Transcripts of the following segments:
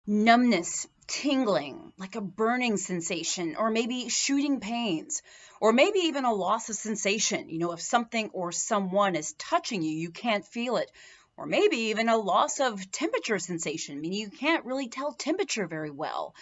numbness, tingling, like a burning sensation, or maybe shooting pains, or maybe even a loss of sensation. If something or someone is touching you, you can't feel it. Or maybe even a loss of temperature sensation, meaning you can't really tell temperature very well.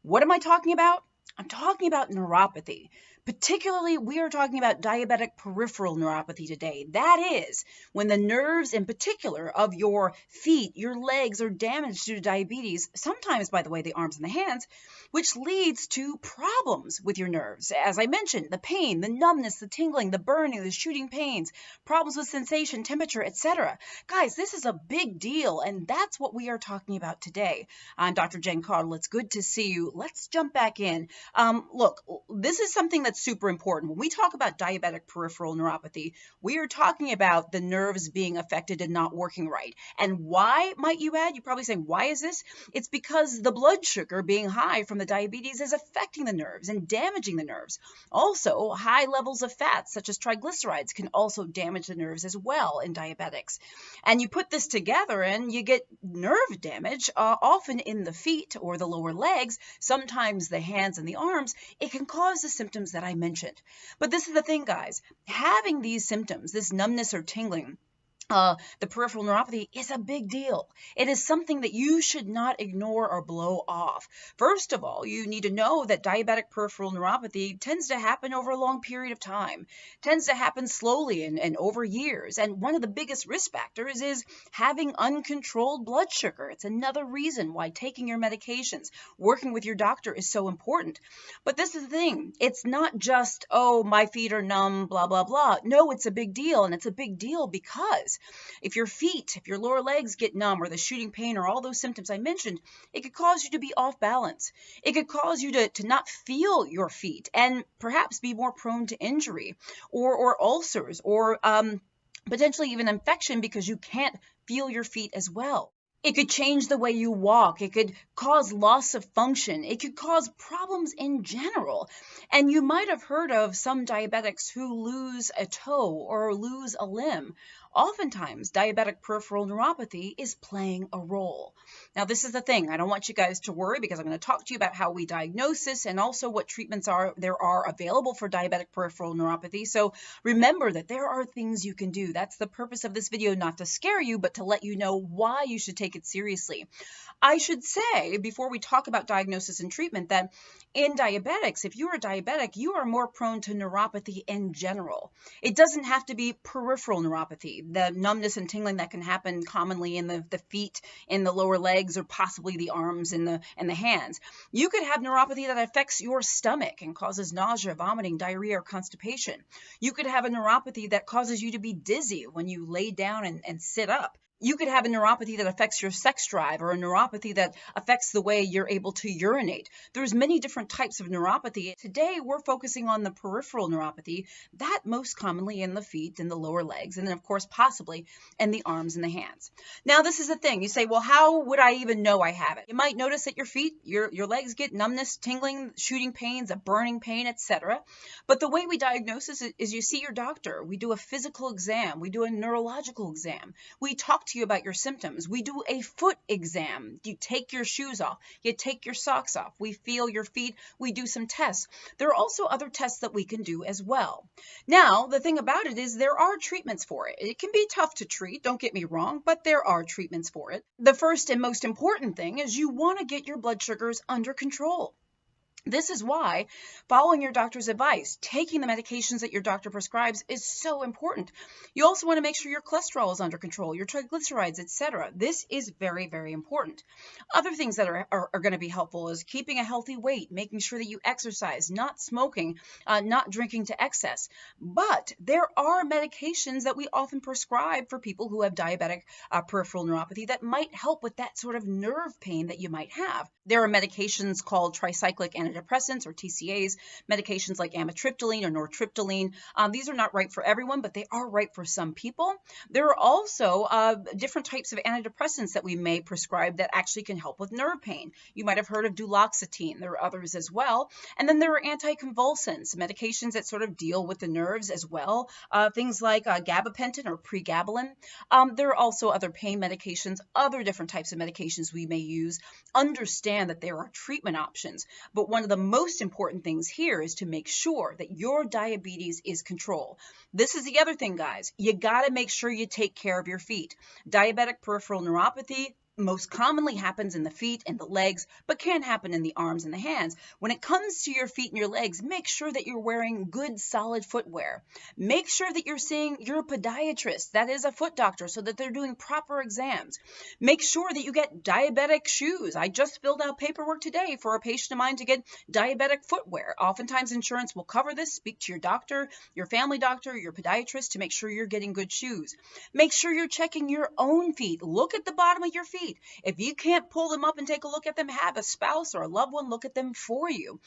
What am I talking about? I'm talking about neuropathy. Particularly, we are talking about diabetic peripheral neuropathy today. That is, when the nerves in particular of your feet, your legs are damaged due to diabetes, sometimes, by the way, the arms and the hands, which leads to problems with your nerves. As I mentioned, the pain, the numbness, the tingling, the burning, the shooting pains, problems with sensation, temperature, etc. Guys, this is a big deal, and that's what we are talking about today. I'm Dr. Jen Caudle. It's good to see you. Let's jump back in. Look, this is something that's super important. When we talk about diabetic peripheral neuropathy, we are talking about the nerves being affected and not working right. And why, might you add? You're probably saying, why is this? It's because the blood sugar being high from the diabetes is affecting the nerves and damaging the nerves. Also, high levels of fats, such as triglycerides, can also damage the nerves as well in diabetics. And you put this together and you get nerve damage, often in the feet or the lower legs, sometimes the hands and the arms. It can cause the symptoms that I mentioned. But this is the thing, guys. Having these symptoms, this numbness or tingling, the peripheral neuropathy is a big deal. It is something that you should not ignore or blow off. First of all, you need to know that diabetic peripheral neuropathy tends to happen over a long period of time, tends to happen slowly and over years. And one of the biggest risk factors is having uncontrolled blood sugar. It's another reason why taking your medications, working with your doctor is so important. But this is the thing. It's not just, oh, my feet are numb, blah, blah, blah. No, it's a big deal. And it's a big deal because if your feet, if your lower legs get numb or the shooting pain or all those symptoms I mentioned, it could cause you to be off balance. It could cause you to not feel your feet and perhaps be more prone to injury or ulcers or potentially even infection because you can't feel your feet as well. It could change the way you walk. It could cause loss of function. It could cause problems in general. And you might have heard of some diabetics who lose a toe or lose a limb. Oftentimes, diabetic peripheral neuropathy is playing a role. Now, this is the thing. I don't want you guys to worry because I'm going to talk to you about how we diagnose this and also what treatments there are available for diabetic peripheral neuropathy. So remember that there are things you can do. That's the purpose of this video, not to scare you, but to let you know why you should take it seriously. I should say, before we talk about diagnosis and treatment, that in diabetics, if you are a diabetic, you are more prone to neuropathy in general. It doesn't have to be peripheral neuropathy, the numbness and tingling that can happen commonly in the feet, in the lower legs, or possibly the arms and the hands. You could have neuropathy that affects your stomach and causes nausea, vomiting, diarrhea, or constipation. You could have a neuropathy that causes you to be dizzy when you lay down and sit up. You could have a neuropathy that affects your sex drive or a neuropathy that affects the way you're able to urinate. There's many different types of neuropathy. Today, we're focusing on the peripheral neuropathy, that most commonly in the feet and the lower legs, and then, of course, possibly in the arms and the hands. Now, this is the thing. You say, well, how would I even know I have it? You might notice that your feet, your legs get numbness, tingling, shooting pains, a burning pain, etc. But the way we diagnose this is you see your doctor. We do a physical exam. We do a neurological exam. We talk to you about your symptoms. We do a foot exam. You take your shoes off. You take your socks off. We feel your feet. We do some tests. There are also other tests that we can do as well. Now, the thing about it is there are treatments for it. It can be tough to treat, don't get me wrong, but there are treatments for it. The first and most important thing is you want to get your blood sugars under control. This is why following your doctor's advice, taking the medications that your doctor prescribes is so important. You also want to make sure your cholesterol is under control, your triglycerides, etc. This is very, very important. Other things that are going to be helpful is keeping a healthy weight, making sure that you exercise, not smoking, not drinking to excess. But there are medications that we often prescribe for people who have diabetic peripheral neuropathy that might help with that sort of nerve pain that you might have. There are medications called tricyclic antidepressants antidepressants or TCAs, medications like amitriptyline or nortriptyline. These are not right for everyone, but they are right for some people. There are also different types of antidepressants that we may prescribe that actually can help with nerve pain. You might have heard of duloxetine. There are others as well. And then there are anticonvulsants, medications that sort of deal with the nerves as well. Things like gabapentin or pregabalin. There are also other pain medications, other different types of medications we may use. Understand that there are treatment options, but one of the most important things here is to make sure that your diabetes is controlled. This is the other thing, guys. You got to make sure you take care of your feet. Diabetic peripheral neuropathy most commonly happens in the feet and the legs, but can happen in the arms and the hands. When it comes to your feet and your legs, make sure that you're wearing good, solid footwear. Make sure that you're seeing your podiatrist, that is a foot doctor, so that they're doing proper exams. Make sure that you get diabetic shoes. I just filled out paperwork today for a patient of mine to get diabetic footwear. Oftentimes insurance will cover this. Speak to your doctor, your family doctor, your podiatrist to make sure you're getting good shoes. Make sure you're checking your own feet. Look at the bottom of your feet. If you can't pull them up and take a look at them, have a spouse or a loved one look at them for you.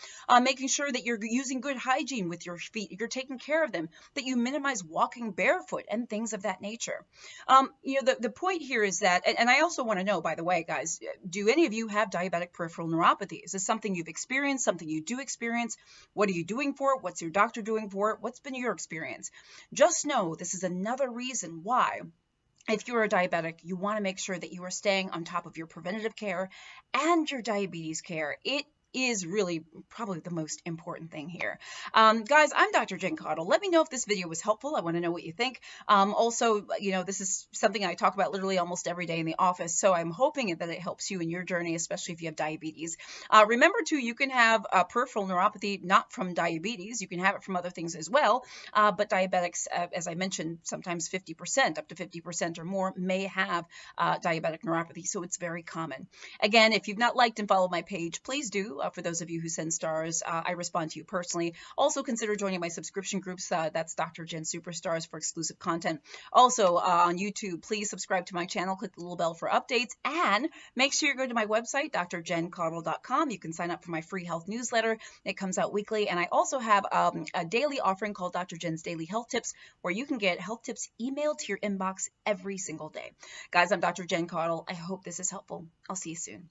Making sure that you're using good hygiene with your feet, you're taking care of them, that you minimize walking barefoot and things of that nature. The point here is that, and I also want to know, by the way, guys, do any of you have diabetic peripheral neuropathy? Is this something you've experienced, something you do experience? What are you doing for it? What's your doctor doing for it? What's been your experience? Just know this is another reason why, if you're a diabetic, you want to make sure that you are staying on top of your preventative care and your diabetes care. It is really probably the most important thing here. Guys, I'm Dr. Jen Caudle. Let me know if this video was helpful. I want to know what you think. Also, this is something I talk about literally almost every day in the office, so I'm hoping that it helps you in your journey, especially if you have diabetes. Remember, too, you can have peripheral neuropathy not from diabetes. You can have it from other things as well, but diabetics, as I mentioned, sometimes 50%, up to 50% or more may have diabetic neuropathy, so it's very common. Again, if you've not liked and followed my page, please do. For those of you who send stars, I respond to you personally. Also consider joining my subscription groups. That's Dr. Jen Superstars for exclusive content. Also on YouTube, please subscribe to my channel. Click the little bell for updates. And make sure you go to my website, drjencaudle.com. You can sign up for my free health newsletter. It comes out weekly. And I also have a daily offering called Dr. Jen's Daily Health Tips, where you can get health tips emailed to your inbox every single day. Guys, I'm Dr. Jen Caudle. I hope this is helpful. I'll see you soon.